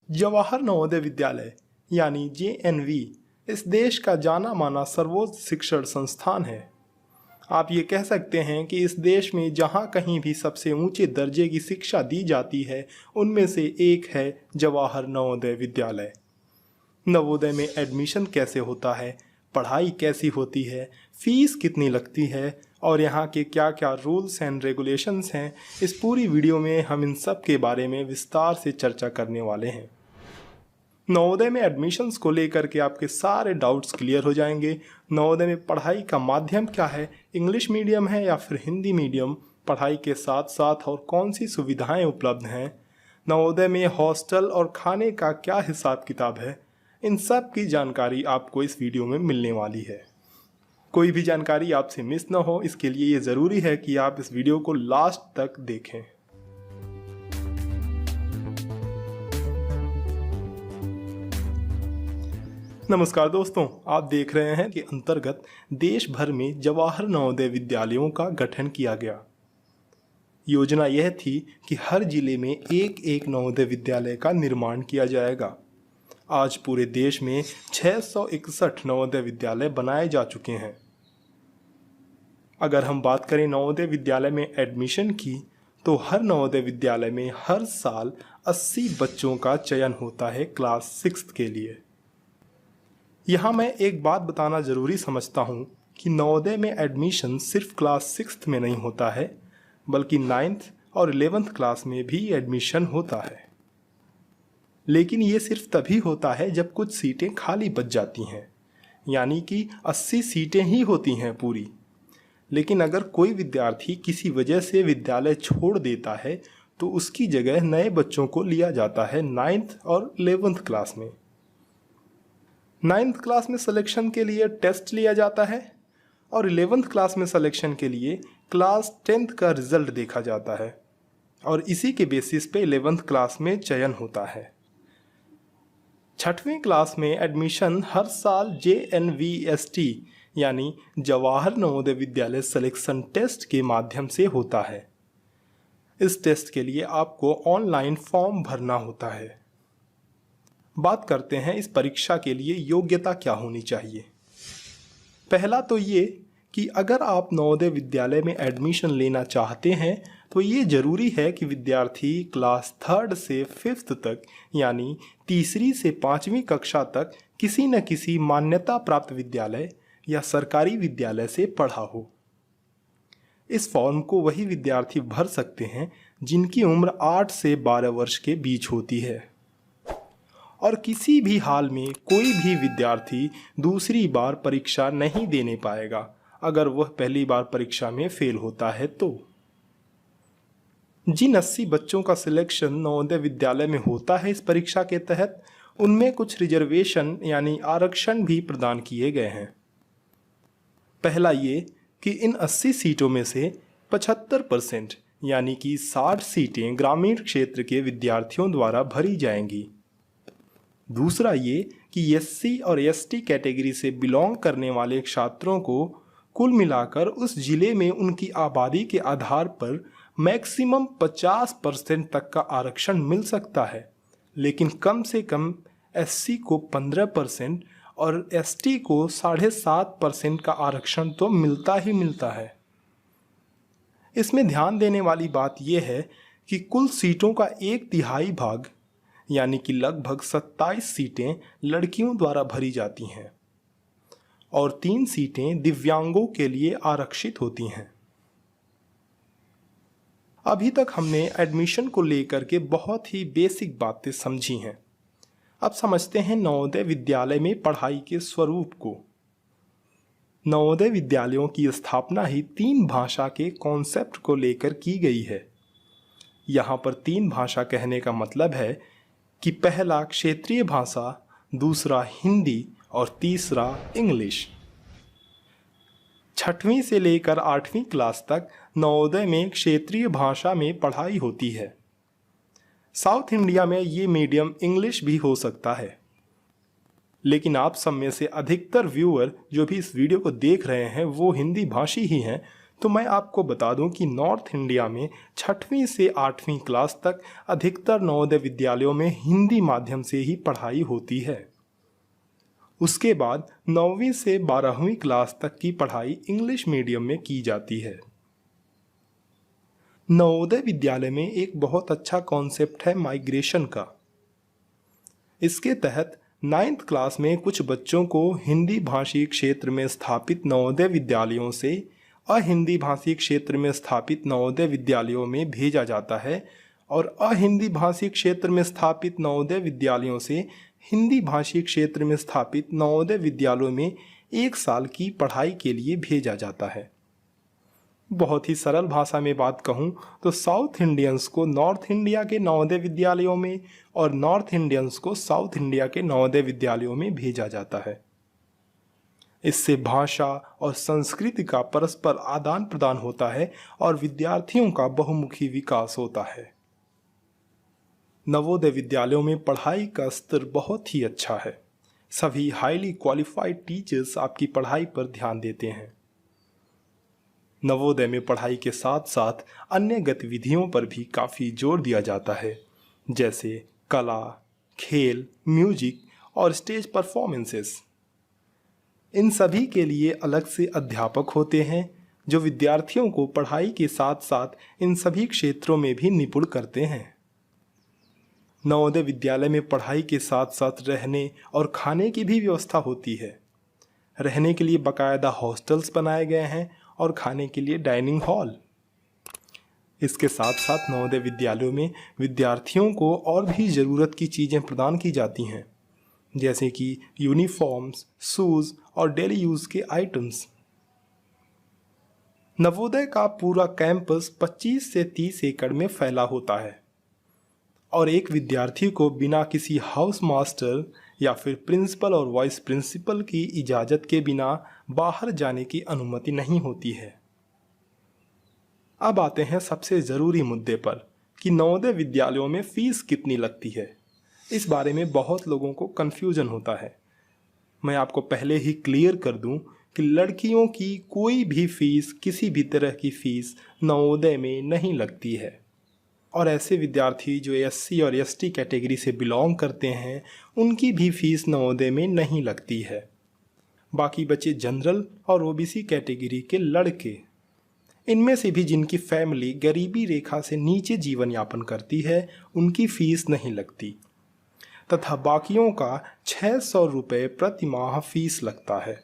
जवाहर नवोदय विद्यालय यानी जेएनवी इस देश का जाना माना सर्वोच्च शिक्षण संस्थान है। आप ये कह सकते हैं कि इस देश में जहाँ कहीं भी सबसे ऊंचे दर्जे की शिक्षा दी जाती है उनमें से एक है जवाहर नवोदय विद्यालय। नवोदय में एडमिशन कैसे होता है, पढ़ाई कैसी होती है, फीस कितनी लगती है और यहाँ के क्या क्या रूल्स एंड रेगुलेशंस हैं, इस पूरी वीडियो में हम इन सब के बारे में विस्तार से चर्चा करने वाले हैं। नवोदय में एडमिशन्स को लेकर के आपके सारे डाउट्स क्लियर हो जाएंगे। नवोदय में पढ़ाई का माध्यम क्या है, इंग्लिश मीडियम है या फिर हिंदी मीडियम, पढ़ाई के साथ साथ और कौन सी सुविधाएं उपलब्ध हैं, नवोदय में हॉस्टल और खाने का क्या हिसाब किताब है, इन सब की जानकारी आपको इस वीडियो में मिलने वाली है। कोई भी जानकारी आपसे मिस ना हो, इसके लिए ये ज़रूरी है कि आप इस वीडियो को लास्ट तक देखें। नमस्कार दोस्तों, आप देख रहे हैं कि अंतर्गत देश भर में जवाहर नवोदय विद्यालयों का गठन किया गया। योजना यह थी कि हर जिले में एक एक नवोदय विद्यालय का निर्माण किया जाएगा। आज पूरे देश में 661 नवोदय विद्यालय बनाए जा चुके हैं। अगर हम बात करें नवोदय विद्यालय में एडमिशन की, तो हर नवोदय विद्यालय में हर साल 80 बच्चों का चयन होता है क्लास 6 के लिए। यहाँ मैं एक बात बताना ज़रूरी समझता हूँ कि नवोदय में एडमिशन सिर्फ क्लास 6 में नहीं होता है, बल्कि 9th और 11th क्लास में भी एडमिशन होता है। लेकिन ये सिर्फ तभी होता है जब कुछ सीटें खाली बच जाती हैं, यानी कि 80 सीटें ही होती हैं पूरी। लेकिन अगर कोई विद्यार्थी किसी वजह से विद्यालय छोड़ देता है तो उसकी जगह नए बच्चों को लिया जाता है 9th और 11th क्लास में। 9th क्लास में सिलेक्शन के लिए टेस्ट लिया जाता है और 11th क्लास में सिलेक्शन के लिए क्लास 10th का रिजल्ट देखा जाता है और इसी के बेसिस पे 11th क्लास में चयन होता है। 6वीं क्लास में एडमिशन हर साल JNVST यानी जवाहर नवोदय विद्यालय सिलेक्शन टेस्ट के माध्यम से होता है। इस टेस्ट के लिए आपको ऑनलाइन फॉर्म भरना होता है। बात करते हैं इस परीक्षा के लिए योग्यता क्या होनी चाहिए। पहला तो ये कि अगर आप नवोदय विद्यालय में एडमिशन लेना चाहते हैं तो ये ज़रूरी है कि विद्यार्थी क्लास 3rd से 5th तक यानी 3री से 5वीं कक्षा तक किसी न किसी मान्यता प्राप्त विद्यालय या सरकारी विद्यालय से पढ़ा हो। इस फॉर्म को वही विद्यार्थी भर सकते हैं जिनकी उम्र 8 से 12 वर्ष के बीच होती है और किसी भी हाल में कोई भी विद्यार्थी दूसरी बार परीक्षा नहीं देने पाएगा अगर वह पहली बार परीक्षा में फेल होता है तो। जिन 80 बच्चों का सिलेक्शन नवोदय विद्यालय में होता है इस परीक्षा के तहत, उनमें कुछ रिजर्वेशन यानी आरक्षण भी प्रदान किए गए हैं। पहला ये कि इन 80 सीटों में से 75% यानी कि 60 सीटें ग्रामीण क्षेत्र के विद्यार्थियों द्वारा भरी जाएंगी। दूसरा ये कि SC और ST कैटेगरी से बिलोंग करने वाले छात्रों को कुल मिलाकर उस जिले में उनकी आबादी के आधार पर मैक्सिमम 50% तक का आरक्षण मिल सकता है, लेकिन कम से कम SC को 15% और ST को 7.5% का आरक्षण तो मिलता ही मिलता है। इसमें ध्यान देने वाली बात यह है कि कुल सीटों का 1/3 भाग यानी कि लगभग 27 सीटें लड़कियों द्वारा भरी जाती हैं और 3 सीटें दिव्यांगों के लिए आरक्षित होती हैं। अभी तक हमने एडमिशन को लेकर के बहुत ही बेसिक बातें समझी हैं। अब समझते हैं नवोदय विद्यालय में पढ़ाई के स्वरूप को। नवोदय विद्यालयों की स्थापना ही 3 भाषा के कॉन्सेप्ट को लेकर की गई है। यहाँ पर 3 भाषा कहने का मतलब है कि पहला क्षेत्रीय भाषा, दूसरा हिंदी और तीसरा इंग्लिश। 6वीं से लेकर 8वीं क्लास तक नवोदय में क्षेत्रीय भाषा में पढ़ाई होती है। साउथ इंडिया में ये मीडियम इंग्लिश भी हो सकता है, लेकिन आप सब में से अधिकतर व्यूअर जो भी इस वीडियो को देख रहे हैं वो हिंदी भाषी ही हैं, तो मैं आपको बता दूं कि नॉर्थ इंडिया में 6वीं से 8वीं क्लास तक अधिकतर नवोदय विद्यालयों में हिंदी माध्यम से ही पढ़ाई होती है। उसके बाद 9वीं से 12वीं क्लास तक की पढ़ाई इंग्लिश मीडियम में की जाती है। नवोदय विद्यालय में एक बहुत अच्छा कॉन्सेप्ट है माइग्रेशन का। इसके तहत 9th क्लास में कुछ बच्चों को हिंदी भाषी क्षेत्र में स्थापित नवोदय विद्यालयों से अहिंदी भाषी क्षेत्र में स्थापित नवोदय विद्यालयों में भेजा जाता है और अहिंदी भाषी क्षेत्र में स्थापित नवोदय विद्यालयों से हिंदी भाषी क्षेत्र में स्थापित नवोदय विद्यालयों में 1 साल की पढ़ाई के लिए भेजा जाता है। बहुत ही सरल भाषा में बात कहूँ तो साउथ इंडियंस को नॉर्थ इंडिया के नवोदय विद्यालयों में और नॉर्थ इंडियंस को साउथ इंडिया के नवोदय विद्यालयों में भेजा जाता है। इससे भाषा और संस्कृति का परस्पर आदान प्रदान होता है और विद्यार्थियों का बहुमुखी विकास होता है। नवोदय विद्यालयों में पढ़ाई का स्तर बहुत ही अच्छा है। सभी हाईली क्वालिफाइड टीचर्स आपकी पढ़ाई पर ध्यान देते हैं। नवोदय में पढ़ाई के साथ साथ अन्य गतिविधियों पर भी काफ़ी जोर दिया जाता है, जैसे कला, खेल, म्यूजिक और स्टेज परफॉर्मेंसेस। इन सभी के लिए अलग से अध्यापक होते हैं जो विद्यार्थियों को पढ़ाई के साथ साथ इन सभी क्षेत्रों में भी निपुण करते हैं। नवोदय विद्यालय में पढ़ाई के साथ साथ रहने और खाने की भी व्यवस्था होती है। रहने के लिए बाकायदा हॉस्टल्स बनाए गए हैं और खाने के लिए डाइनिंग हॉल। इसके साथ साथ नवोदय विद्यालयों में विद्यार्थियों को और भी ज़रूरत की चीज़ें प्रदान की जाती हैं, जैसे कि यूनिफॉर्म्स, शूज़ और डेली यूज़ के आइटम्स। नवोदय का पूरा कैंपस 25 से 30 एकड़ में फैला होता है और एक विद्यार्थी को बिना किसी हाउस मास्टर या फिर प्रिंसिपल और वाइस प्रिंसिपल की इजाज़त के बिना बाहर जाने की अनुमति नहीं होती है। अब आते हैं सबसे ज़रूरी मुद्दे पर कि नवोदय विद्यालयों में फ़ीस कितनी लगती है। इस बारे में बहुत लोगों को कन्फ्यूजन होता है। मैं आपको पहले ही क्लियर कर दूं कि लड़कियों की कोई भी फ़ीस, किसी भी तरह की फ़ीस नवोदय में नहीं लगती है और ऐसे विद्यार्थी जो SC और ST कैटेगरी से बिलोंग करते हैं उनकी भी फ़ीस नवोदय में नहीं लगती है। बाकी बचे जनरल और OBC कैटेगरी के लड़के, इनमें से भी जिनकी फैमिली गरीबी रेखा से नीचे जीवन यापन करती है उनकी फ़ीस नहीं लगती, तथा बाकियों का 600 रुपये प्रति माह फीस लगता है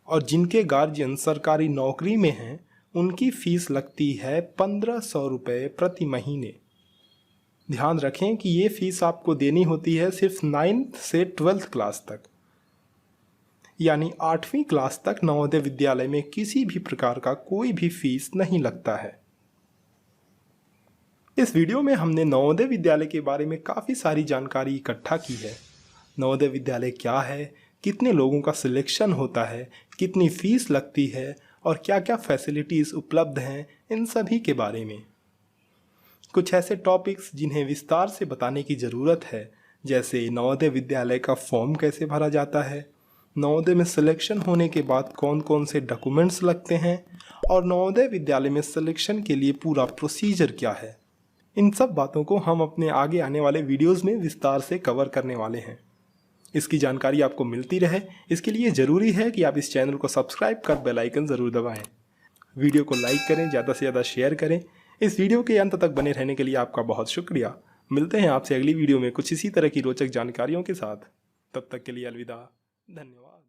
और जिनके गार्जियन सरकारी नौकरी में हैं उनकी फ़ीस लगती है 1500 रुपये प्रति महीने। ध्यान रखें कि ये फ़ीस आपको देनी होती है सिर्फ 9th से 12th क्लास तक, यानी 8वीं क्लास तक नवोदय विद्यालय में किसी भी प्रकार का कोई भी फ़ीस नहीं लगता है। इस वीडियो में हमने नवोदय विद्यालय के बारे में काफ़ी सारी जानकारी इकट्ठा की है। नवोदय विद्यालय क्या है, कितने लोगों का सिलेक्शन होता है, कितनी फ़ीस लगती है और क्या क्या फैसिलिटीज़ उपलब्ध हैं, इन सभी के बारे में। कुछ ऐसे टॉपिक्स जिन्हें विस्तार से बताने की ज़रूरत है, जैसे नवोदय विद्यालय का फॉर्म कैसे भरा जाता है, नवोदय में सिलेक्शन होने के बाद कौन कौन से डॉक्यूमेंट्स लगते हैं और नवोदय विद्यालय में सिलेक्शन के लिए पूरा प्रोसीजर क्या है। इन सब बातों को हम अपने आगे आने वाले वीडियोज़ में विस्तार से कवर करने वाले हैं। इसकी जानकारी आपको मिलती रहे, इसके लिए ज़रूरी है कि आप इस चैनल को सब्सक्राइब कर बेल आइकन ज़रूर दबाएं। वीडियो को लाइक करें, ज़्यादा से ज़्यादा शेयर करें। इस वीडियो के अंत तक बने रहने के लिए आपका बहुत शुक्रिया। मिलते हैं आपसे अगली वीडियो में कुछ इसी तरह की रोचक जानकारियों के साथ। तब तक के लिए अलविदा, धन्यवाद।